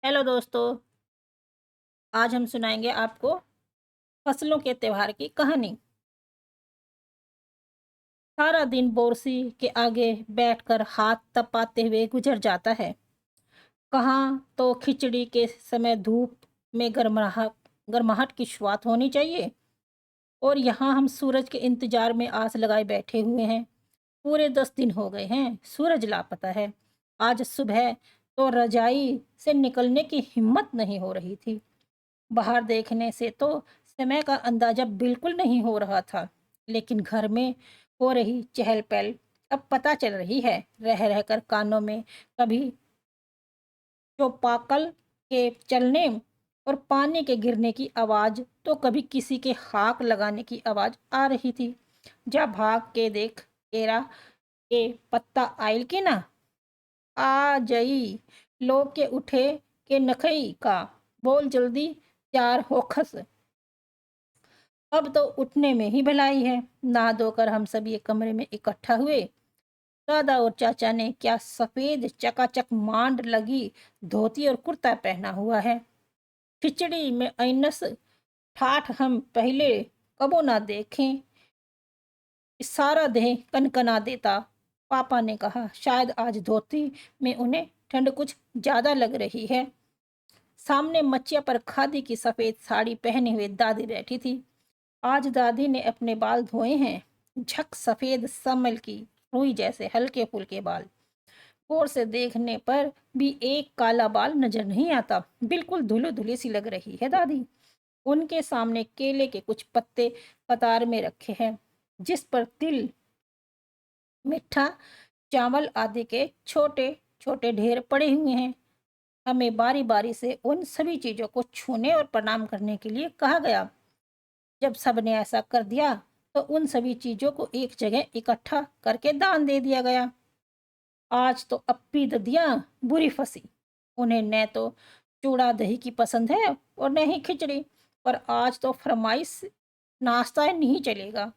Hello दोस्तों। आज हम सुनाएंगे आपको फसलों के त्योहार की कहानी। सारा दिन बोरसी के आगे बैठकर हाथ तपाते हुए गुजर जाता है। कहाँ तो खिचड़ी के समय धूप में गर्माहट गर्माहट की शुरुआत होनी चाहिए, और यहाँ हम सूरज के इंतजार में आस लगाए बैठे हुए हैं। पूरे 10 दिन हो गए हैं, सूरज लापता है। आज सुबह तो रजाई से निकलने की हिम्मत नहीं हो रही थी। बाहर देखने से तो समय का अंदाजा बिल्कुल नहीं हो रहा था, लेकिन घर में हो रही चहल पहल अब पता चल रही है। रह रहकर कानों में कभी चौपाकल के चलने और पानी के गिरने की आवाज, तो कभी किसी के हाक लगाने की आवाज आ रही थी। जा भाग के देख, एरा के पत्ता आयल के ना आ जई, लोग के उठे के नखई का, बोल जल्दी तैयार होखस। अब तो उठने में ही भलाई है। नहा धोकर हम सब ये कमरे में इकट्ठा हुए। दादा और चाचा ने क्या सफेद चकाचक मांड लगी धोती और कुर्ता पहना हुआ है। खिचड़ी में ऐनस ठाठ हम पहले कबो ना देखें। सारा देह कनकना देता। पापा ने कहा शायद आज धोती में उन्हें ठंड कुछ ज्यादा लग रही है। सामने मचिया पर खादी की सफेद साड़ी पहने हुए दादी बैठी थी। आज दादी ने अपने बाल धोए हैं, झक सफेद समल की रुई जैसे हल्के फुल्के बाल। गौर से देखने पर भी एक काला बाल नजर नहीं आता, बिल्कुल धुलो धुली सी लग रही है दादी। उनके सामने केले के कुछ पत्ते कतार में रखे हैं, जिस पर तिल, मिठा, चावल आदि के छोटे छोटे ढेर पड़े हुए हैं। हमें बारी बारी से उन सभी चीजों को छूने और प्रणाम करने के लिए कहा गया। जब सबने ऐसा कर दिया तो उन सभी चीजों को एक जगह इकट्ठा करके दान दे दिया गया। आज तो अप्पी ददियाँ बुरी फंसी। उन्हें न तो चूड़ा दही की पसंद है और न ही खिचड़ी, पर आज तो फरमाइश नाश्ता नहीं चलेगा।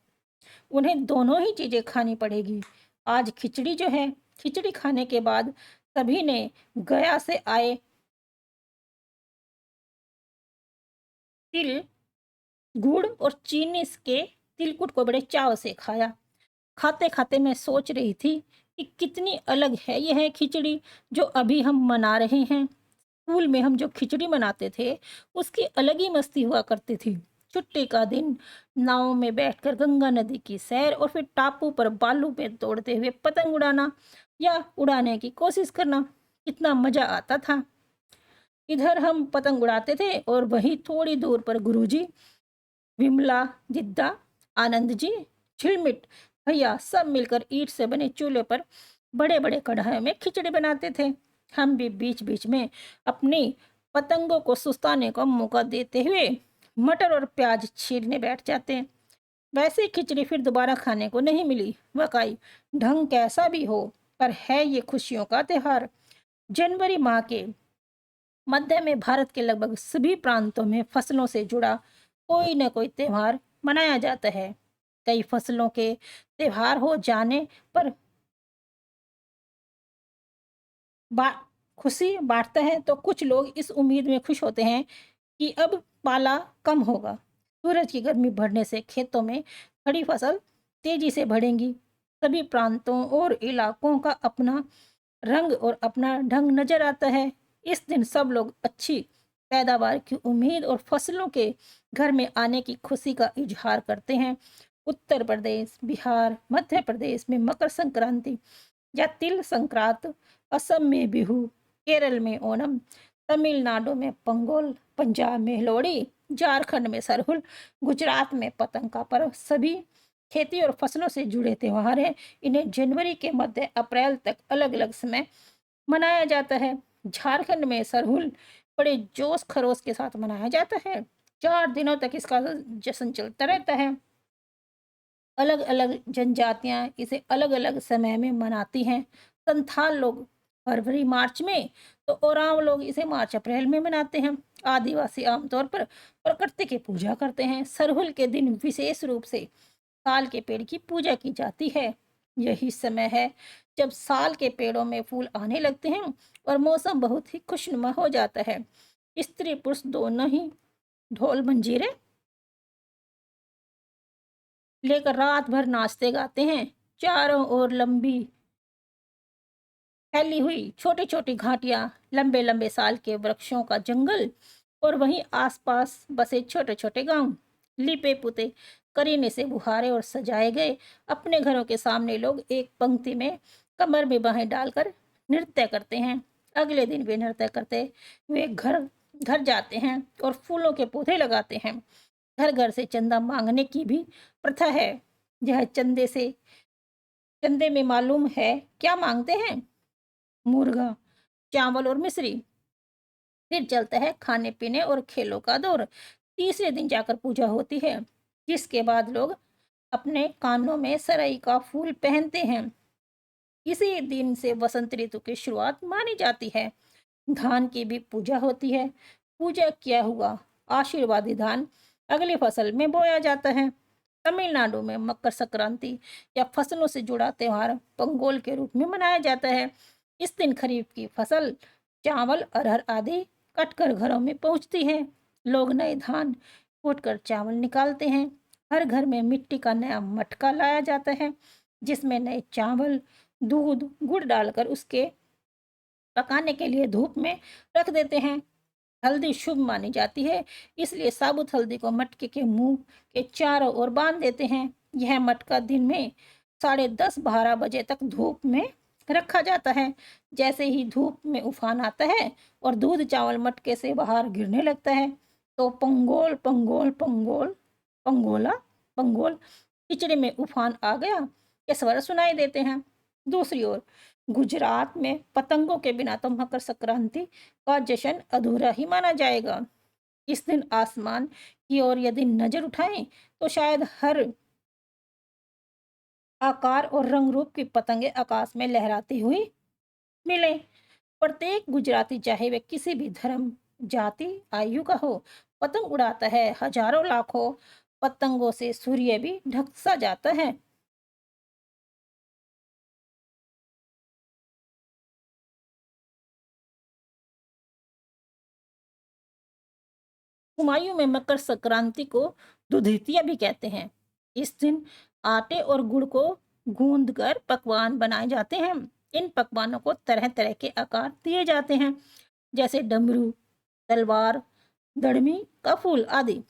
उन्हें दोनों ही चीजें खानी पड़ेगी। आज खिचड़ी जो है, खिचड़ी खाने के बाद सभी ने गया से आए तिल, गुड़ और चीनी के तिलकुट को बड़े चाव से खाया। खाते खाते मैं सोच रही थी कि कितनी अलग है यह खिचड़ी जो अभी हम मना रहे हैं। स्कूल में हम जो खिचड़ी मनाते थे, उसकी अलग ही मस्ती हुआ करती थी। छुट्टी का दिन, नाव में बैठकर गंगा नदी की सैर और फिर टापू पर बालू पे दौड़ते हुए पतंग उड़ाना या उड़ाने की कोशिश करना, कितना मजा आता था। इधर हम पतंग उड़ाते थे और वहीं थोड़ी दूर पर गुरुजी, विमला, जिद्दा, आनंद जी, झिलमिट भैया सब मिलकर ईंट से बने चूल्हे पर बड़े बड़े कढ़ाई में खिचड़ी बनाते थे। हम भी बीच बीच में अपनी पतंगों को सुस्ताने का मौका देते हुए मटर और प्याज छीलने बैठ जाते। वैसे खिचड़ी फिर दोबारा खाने को नहीं मिली। वकाई ढंग कैसा भी हो, पर है ये खुशियों का त्योहार। जनवरी माह के मध्य में भारत के लगभग सभी प्रांतों में फसलों से जुड़ा कोई न कोई त्योहार मनाया जाता है। कई फसलों के त्योहार हो जाने पर बा खुशी बांटते हैं, तो कुछ लोग इस उम्मीद में खुश होते हैं कि अब पाला कम होगा। सूरज की गर्मी बढ़ने से खेतों में खड़ी फसल तेजी से बढ़ेंगी। सभी प्रांतों और इलाकों का अपना रंग और अपना ढंग नजर आता है। इस दिन सब लोग अच्छी पैदावार की उम्मीद और फसलों के घर में आने की खुशी का इजहार करते हैं। उत्तर प्रदेश, बिहार, मध्य प्रदेश में मकर संक्रांति या तिल संक्रांत, असम में बिहू, केरल में ओणम, तमिलनाडु में पंगोल, पंजाब में लोहड़ी, झारखंड में सरहुल, गुजरात में पतंग का पर्व सभी खेती और फसलों से जुड़े त्योहार हैं। इन्हें जनवरी के मध्य अप्रैल तक अलग अलग समय मनाया जाता है। झारखंड में सरहुल बड़े जोश खरोश के साथ मनाया जाता है। 4 दिनों तक इसका जश्न चलता रहता है। अलग अलग जनजातियां इसे अलग अलग समय में मनाती हैं। संथाल लोग फरवरी मार्च में, तो ओरांव लोग इसे मार्च अप्रैल में मनाते हैं। आदिवासी आमतौर पर प्रकृति की पूजा करते हैं। सरहुल के दिन विशेष रूप से साल के पेड़ की पूजा की जाती है। यही समय है जब साल के पेड़ों में फूल आने लगते हैं और मौसम बहुत ही खुशनुमा हो जाता है। स्त्री पुरुष दोनों ही ढोल मंजीरे लेकर रात भर नाचते गाते हैं। चारों ओर लंबी फैली हुई छोटी छोटी घाटियां, लंबे लंबे साल के वृक्षों का जंगल और वहीं आसपास बसे छोटे छोटे गांव, लिपे पुते करीने से बुहारे और सजाए गए अपने घरों के सामने लोग एक पंक्ति में कमर में बाहें डालकर नृत्य करते हैं। अगले दिन वे नृत्य करते हुए घर घर जाते हैं और फूलों के पौधे लगाते हैं। घर घर से चंदा मांगने की भी प्रथा है। यह चंदे में मालूम है क्या मांगते हैं? मुर्गा, चावल और मिश्री। फिर चलता है खाने पीने और खेलों का दौर। तीसरे दिन जाकर पूजा होती है, जिसके बाद लोग अपने कानों में सरई का फूल पहनते हैं। इसी दिन से वसंत ऋतु की शुरुआत मानी जाती है। धान की भी पूजा होती है। पूजा किया हुआ आशीर्वादी धान अगली फसल में बोया जाता है। तमिलनाडु में मकर संक्रांति या फसलों से जुड़ा त्योहार पंगोल के रूप में मनाया जाता है। इस दिन खरीफ की फसल, चावल, अरहर आदि कटकर घरों में पहुंचती है। लोग नए धान कूटकर चावल निकालते हैं। हर घर में मिट्टी का नया मटका लाया जाता है, जिसमें नए चावल, दूध, गुड़ डालकर उसके पकाने के लिए धूप में रख देते हैं। हल्दी शुभ मानी जाती है, इसलिए साबुत हल्दी को मटके के मुंह के चारों ओर बांध देते हैं। यह मटका दिन में 10:30-12 बजे तक धूप में रखा जाता है। जैसे ही धूप में उफान आता है और दूध चावल मटके से बाहर गिरने लगता है, तो पंगोल पंगोल पंगोल पंगोला पंगोल खिचड़ी में उफान आ गया ये स्वर सुनाई देते हैं। दूसरी ओर गुजरात में पतंगों के बिना तो मकर संक्रांति का जश्न अधूरा ही माना जाएगा। इस दिन आसमान की ओर यदि नजर उठाएं तो शायद हर आकार और रंग रूप की पतंगे आकाश में लहराती हुई मिले। प्रत्येक गुजराती, चाहे वह किसी भी धर्म, जाति, आयु का हो, पतंग उड़ाता है। हजारों लाखों पतंगों से सूर्य भी ढक सा जाता है। हुमायूं में मकर संक्रांति को दुधितिया भी कहते हैं। इस दिन आटे और गुड़ को गूंद कर पकवान बनाए जाते हैं। इन पकवानों को तरह तरह के आकार दिए जाते हैं, जैसे डमरू, तलवार, दड़मी का फूल आदि।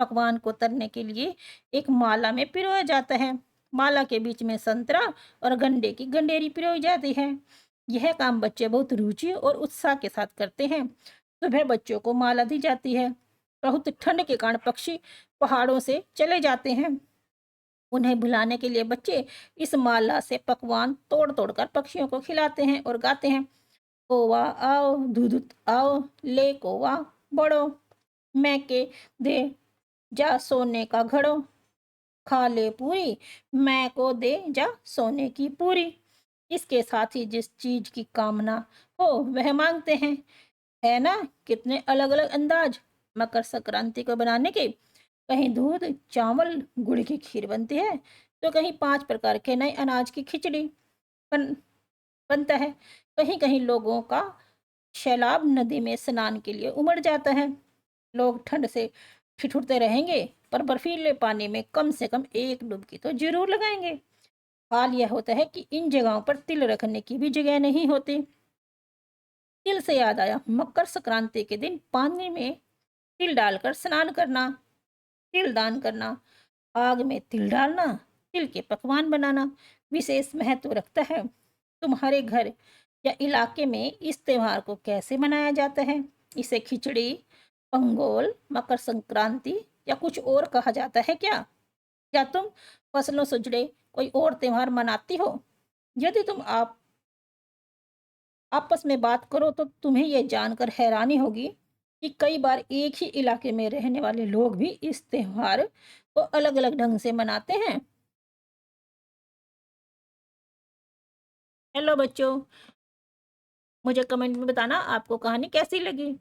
पकवान को तरने के लिए एक माला में पिरोया जाता है। माला के बीच में संतरा और गंडे की गंडेरी पिरोई जाती है। यह काम बच्चे बहुत रुचि और उत्साह के साथ करते हैं। सुबह बच्चों को माला दी जाती है। बहुत ठंड के कारण पक्षी पहाड़ों से चले जाते हैं। उन्हें बुलाने के लिए बच्चे इस माला से पकवान तोड़ तोड़ कर पक्षियों को खिलाते हैं और गाते हैं, कोवा आओ दूध आओ ले कोवा बड़ो, मैं के दे जा सोने का घड़ो, खा ले पूरी मैं को दे जा सोने की पूरी। इसके साथ ही जिस चीज की कामना हो वह मांगते हैं। है ना कितने अलग अलग अंदाज मकर संक्रांति को बनाने के। कहीं दूध चावल गुड़ की खीर बनती है, तो कहीं 5 प्रकार के नए अनाज की खिचड़ी बन बनता है। कहीं कहीं लोगों का सैलाब नदी में स्नान के लिए उमड़ जाता है। लोग ठंड से ठिठुरते रहेंगे, पर बर्फीले पानी में कम से कम एक डुबकी तो जरूर लगाएंगे। हाल यह होता है कि इन जगहों पर तिल रखने की भी जगह नहीं होती। तिल से याद आया, मकर संक्रांति के दिन पानी में तिल डालकर स्नान करना, तिल दान करना, आग में तिल डालना, तिल के पकवान बनाना विशेष महत्व रखता है। तुम्हारे घर या इलाके में इस त्योहार को कैसे मनाया जाता है? इसे खिचड़ी, पंगोल, मकर संक्रांति या कुछ और कहा जाता है क्या? या तुम फसलों से जुड़े कोई और त्योहार मनाती हो? यदि तुम आप आपस में बात करो तो तुम्हें यह जानकर हैरानी होगी कि कई बार एक ही इलाके में रहने वाले लोग भी इस त्योहार को अलग अलग ढंग से मनाते हैं। हेलो बच्चों, मुझे कमेंट में बताना आपको कहानी कैसी लगी।